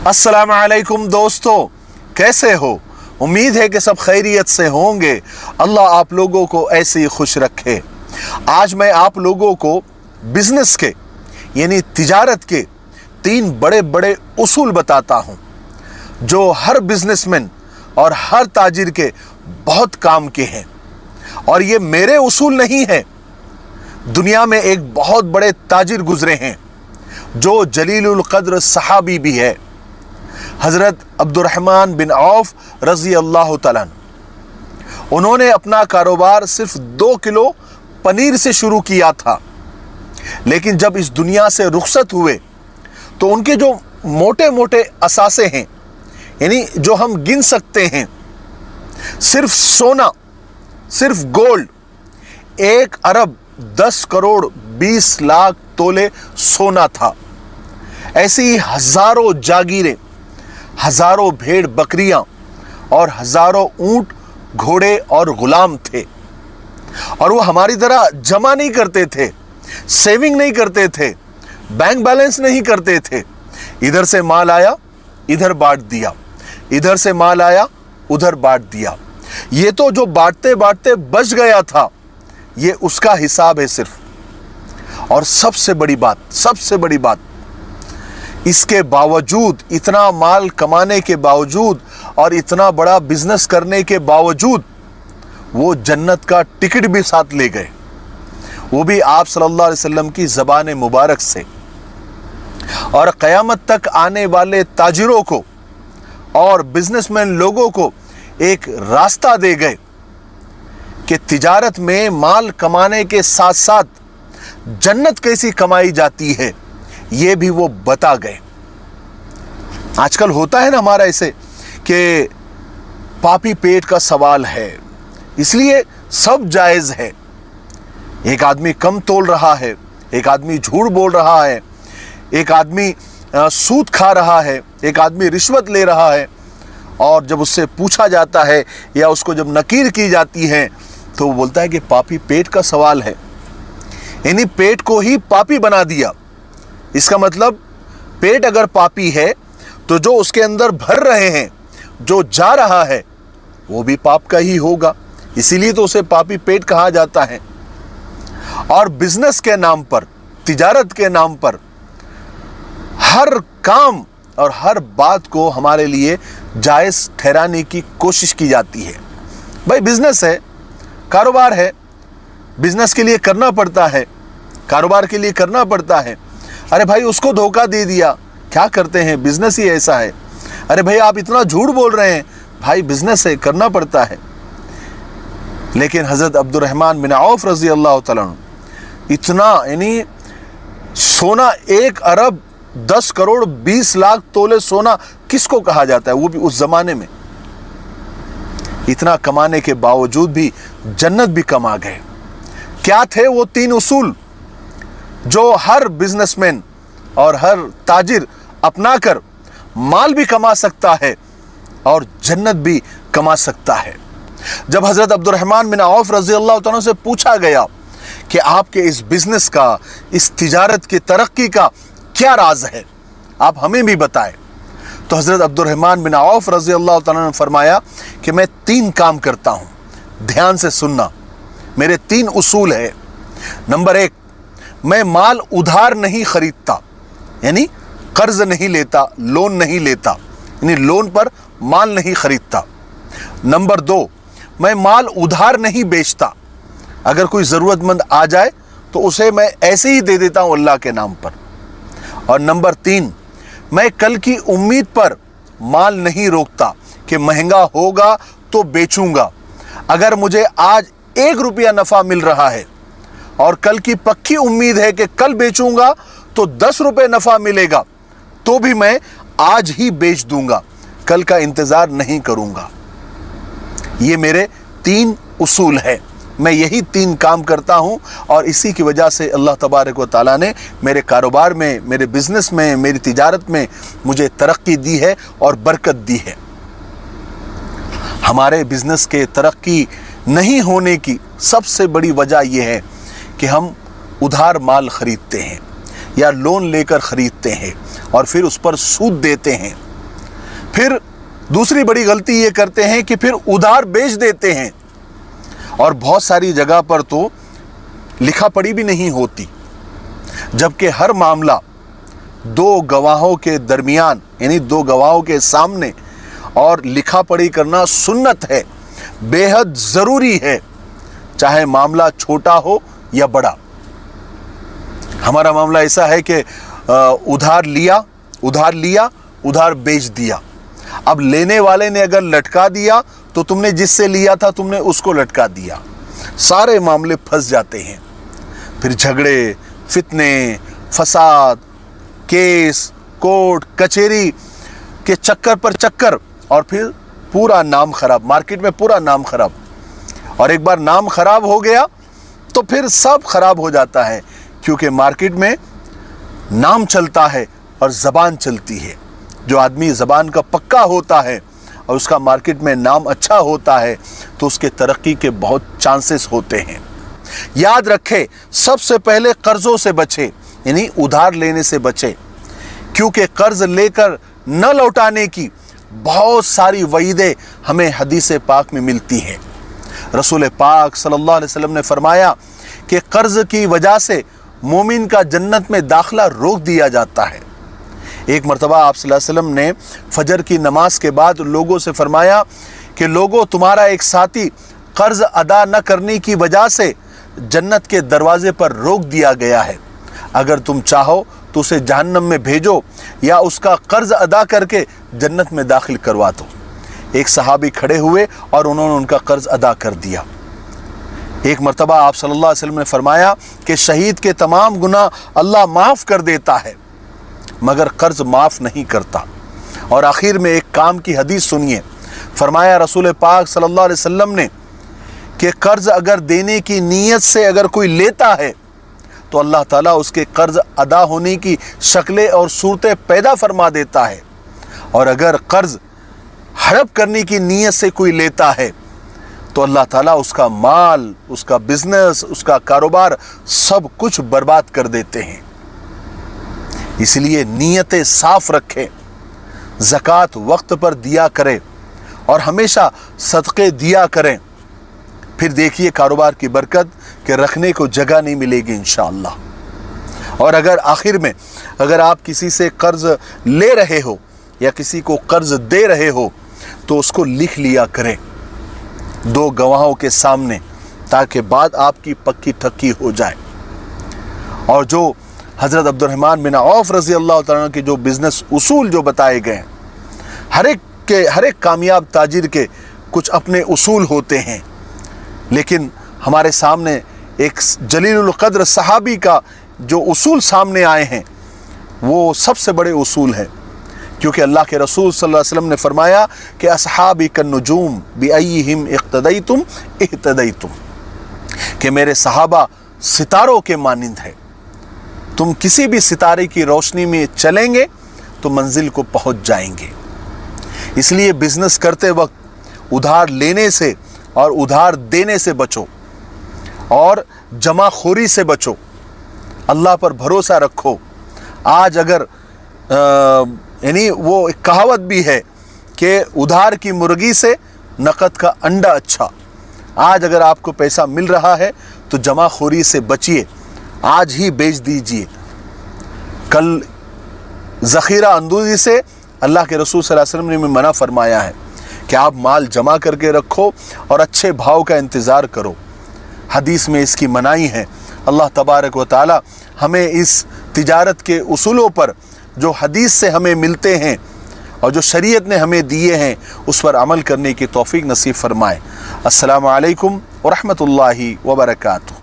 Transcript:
अस्सलामु अलैकुम दोस्तों, कैसे हो? उम्मीद है कि सब खैरियत से होंगे। अल्लाह आप लोगों को ऐसे ही खुश रखे। आज मैं आप लोगों को बिजनेस के यानी तिजारत के 3 बड़े बड़े उसूल बताता हूँ जो हर बिजनेसमैन और हर ताजिर के बहुत काम के हैं। और ये मेरे उसूल नहीं है, दुनिया में एक बहुत बड़े ताजिर गुजरे हैं जो जलीलुल कद्र सहाबी भी है, हज़रत अब्दुर्रहमान बिन औफ रज़ी अल्लाह तआला अन्हु। उन्होंने अपना कारोबार सिर्फ 2 किलो पनीर से शुरू किया था, लेकिन जब इस दुनिया से रुखसत हुए तो उनके जो मोटे मोटे असासे हैं, यानी जो हम गिन सकते हैं, सिर्फ सोना, सिर्फ गोल्ड 1 अरब 10 करोड़ 20 लाख तोले सोना था। ऐसी ही हजारों जागीरें, हजारों भेड़ बकरियां और हजारों ऊंट घोड़े और गुलाम थे। और वो हमारी तरह जमा नहीं करते थे, सेविंग नहीं करते थे, बैंक बैलेंस नहीं करते थे। इधर से माल आया इधर बांट दिया, इधर से माल आया उधर बांट दिया। ये तो जो बांटते बांटते बच गया था, ये उसका हिसाब है सिर्फ। और सबसे बड़ी बात, इसके बावजूद, इतना माल कमाने के बावजूद और इतना बड़ा बिजनेस करने के बावजूद, वो जन्नत का टिकट भी साथ ले गए, वो भी आप सल्लल्लाहु अलैहि वसल्लम की ज़बान मुबारक से। और क़यामत तक आने वाले ताजिरों को और बिजनेसमैन लोगों को एक रास्ता दे गए कि तिजारत में माल कमाने के साथ साथ जन्नत कैसी कमाई जाती है, ये भी वो बता गए। आजकल होता है ना हमारा ऐसे कि पापी पेट का सवाल है, इसलिए सब जायज़ है। एक आदमी कम तोल रहा है, एक आदमी झूठ बोल रहा है, एक आदमी सूद खा रहा है, एक आदमी रिश्वत ले रहा है, और जब उससे पूछा जाता है या उसको जब नकीर की जाती है तो वो बोलता है कि पापी पेट का सवाल है। यानी पेट को ही पापी बना दिया। इसका मतलब पेट अगर पापी है तो जो उसके अंदर भर रहे हैं, जो जा रहा है, वो भी पाप का ही होगा। इसीलिए तो उसे पापी पेट कहा जाता है। और बिजनेस के नाम पर, तिजारत के नाम पर हर काम और हर बात को हमारे लिए जायज़ ठहराने की कोशिश की जाती है। भाई बिजनेस है, कारोबार है, बिजनेस के लिए करना पड़ता है, कारोबार के लिए करना पड़ता है। अरे भाई उसको धोखा दे दिया, क्या करते हैं, बिजनेस ही ऐसा है। अरे भाई आप इतना झूठ बोल रहे हैं, भाई बिजनेस है, करना पड़ता है। लेकिन हज़रत अब्दुर्रहमान बिन औफ रज़ी अल्लाह तआला अन्हु इतना, यानी सोना 1 अरब 10 करोड़ 20 लाख तोले सोना किसको कहा जाता है, वो भी उस जमाने में। इतना कमाने के बावजूद भी जन्नत भी कमा गए। क्या थे वो 3 उसूल जो हर बिजनेसमैन और हर ताजिर अपनाकर माल भी कमा सकता है और जन्नत भी कमा सकता है? जब हज़रत अब्दुर्रहमान बिन औफ रज़ी अल्लाह तआला से पूछा गया कि आपके इस बिजनेस का, इस तिजारत की तरक्की का क्या राज है, आप हमें भी बताएं, तो हज़रत अब्दुर्रहमान बिन औफ रज़ी अल्लाह तआला ने फरमाया कि मैं 3 काम करता हूँ। ध्यान से सुनना, मेरे 3 उसूल है। नंबर 1, मैं माल उधार नहीं खरीदता, यानी कर्ज नहीं लेता, लोन नहीं लेता, यानी लोन पर माल नहीं खरीदता। नंबर 2, मैं माल उधार नहीं बेचता, अगर कोई ज़रूरतमंद आ जाए तो उसे मैं ऐसे ही दे देता हूँ अल्लाह के नाम पर। और नंबर 3, मैं कल की उम्मीद पर माल नहीं रोकता कि महंगा होगा तो बेचूंगा। अगर मुझे आज 1 रुपया नफ़ा मिल रहा है और कल की पक्की उम्मीद है कि कल बेचूंगा तो 10 रुपये नफ़ा मिलेगा, तो भी मैं आज ही बेच दूंगा, कल का इंतज़ार नहीं करूंगा। ये मेरे 3 उसूल है। मैं यही 3 काम करता हूँ और इसी की वजह से अल्लाह तबारक व तआला ने मेरे कारोबार में, मेरे बिजनेस में, मेरी तिजारत में मुझे तरक्की दी है और बरकत दी है। हमारे बिजनेस के तरक्की नहीं होने की सबसे बड़ी वजह यह है कि हम उधार माल खरीदते हैं या लोन लेकर खरीदते हैं और फिर उस पर सूद देते हैं। फिर दूसरी बड़ी गलती ये करते हैं कि फिर उधार बेच देते हैं, और बहुत सारी जगह पर तो लिखा पढ़ी भी नहीं होती, जबकि हर मामला दो गवाहों के दरमियान, यानी दो गवाहों के सामने, और लिखा पढ़ी करना सुन्नत है, बेहद ज़रूरी है, चाहे मामला छोटा हो या बड़ा। हमारा मामला ऐसा है कि उधार लिया, उधार बेच दिया। अब लेने वाले ने अगर लटका दिया तो तुमने जिससे लिया था तुमने उसको लटका दिया, सारे मामले फंस जाते हैं। फिर झगड़े, फितने, फसाद, केस, कोर्ट कचहरी के चक्कर पर चक्कर, और फिर पूरा नाम खराब, मार्केट में पूरा नाम खराब। और एक बार नाम खराब हो गया तो फिर सब खराब हो जाता है, क्योंकि मार्केट में नाम चलता है और ज़बान चलती है। जो आदमी ज़बान का पक्का होता है और उसका मार्केट में नाम अच्छा होता है तो उसके तरक्की के बहुत चांसेस होते हैं। याद रखें, सबसे पहले कर्ज़ों से बचे, यानी उधार लेने से बचे, क्योंकि कर्ज़ लेकर न लौटाने की बहुत सारी वईदें हमें हदीस पाक में मिलती हैं। रसूल पाक सल्लल्लाहु अलैहि वसल्लम ने फरमाया कि कर्ज़ की वजह से मोमिन का जन्नत में दाखिला रोक दिया जाता है। एक मरतबा आप सल्लल्लाहु अलैहि वसल्लम ने फजर की नमाज के बाद लोगों से फरमाया कि लोगों, तुम्हारा एक साथी कर्ज़ अदा न करने की वजह से जन्नत के दरवाजे पर रोक दिया गया है, अगर तुम चाहो तो उसे जहन्नम में भेजो या उसका कर्ज़ अदा करके जन्नत में दाखिल करवा दो। एक सहाबी खड़े हुए और उन्होंने उनका कर्ज़ अदा कर दिया। एक मरतबा आप सल्लल्लाहु अलैहि वसल्लम ने फरमाया कि शहीद के तमाम गुनाह अल्लाह माफ़ कर देता है, मगर कर्ज़ माफ़ नहीं करता। और आखिर में एक काम की हदीस सुनिए, फरमाया रसूल पाक सल्लल्लाहु अलैहि वसल्लम ने कि कर्ज़ अगर देने की नीयत से अगर कोई लेता है तो अल्लाह ताला उसके कर्ज़ अदा होने की शक्लें और सूरतें पैदा फरमा देता है, और अगर कर्ज़ हड़प करने की नीयत से कोई लेता है तो अल्लाह ताला उसका माल, उसका बिजनेस, उसका कारोबार सब कुछ बर्बाद कर देते हैं। इसलिए नीयतें साफ रखें, ज़कात वक्त पर दिया करें और हमेशा सदक़े दिया करें। फिर देखिए कारोबार की बरकत कि रखने को जगह नहीं मिलेगी इंशाअल्लाह। और अगर आखिर में अगर आप किसी से कर्ज़ ले रहे हो या किसी को कर्ज़ दे रहे हो तो उसको लिख लिया करें दो गवाहों के सामने, ताकि बाद आपकी पक्की ठक्की हो जाए। और जो हज़रत अब्दुर्रहमान बिन औफ रज़ी अल्लाह तआला अन्हु के जो बिज़नेस उसूल जो बताए गए हैं, हर एक कामयाब ताजिर के कुछ अपने उसूल होते हैं, लेकिन हमारे सामने एक जलीलुल क़द्र सहाबी का जो उसूल सामने आए हैं वो सबसे बड़े उसूल हैं, क्योंकि अल्लाह के रसूल सल्लल्लाहु अलैहि वसल्लम ने फरमाया कि असहाबी कन्नुजूम बिअय्यिहिम इक़्तदैतुम इह्तदैतुम, कि मेरे सहाबा सितारों के मानिंद है, तुम किसी भी सितारे की रोशनी में चलेंगे तो मंजिल को पहुंच जाएंगे। इसलिए बिजनेस करते वक्त उधार लेने से और उधार देने से बचो और जमाखोरी से बचो, अल्लाह पर भरोसा रखो। आज अगर यानी वो एक कहावत भी है कि उधार की मुर्गी से नकद का अंडा अच्छा। आज अगर आपको पैसा मिल रहा है तो जमाखोरी से बचिए, आज ही बेच दीजिए। कल ज़ख़ीरा अंदोज़ी से अल्लाह के रसूल सल्लल्लाहु अलैहि वसल्लम ने मना फरमाया है कि आप माल जमा करके रखो और अच्छे भाव का इंतज़ार करो। हदीस में इसकी मनाही है। अल्लाह तबारक व तआला हमें इस तिजारत के उसूलों पर जो हदीस से हमें मिलते हैं और जो शरीयत ने हमें दिए हैं उस पर अमल करने की तौफीक नसीब फरमाए। अस्सलामु अलैकुम व रहमतुल्लाहि व बरकातुहू।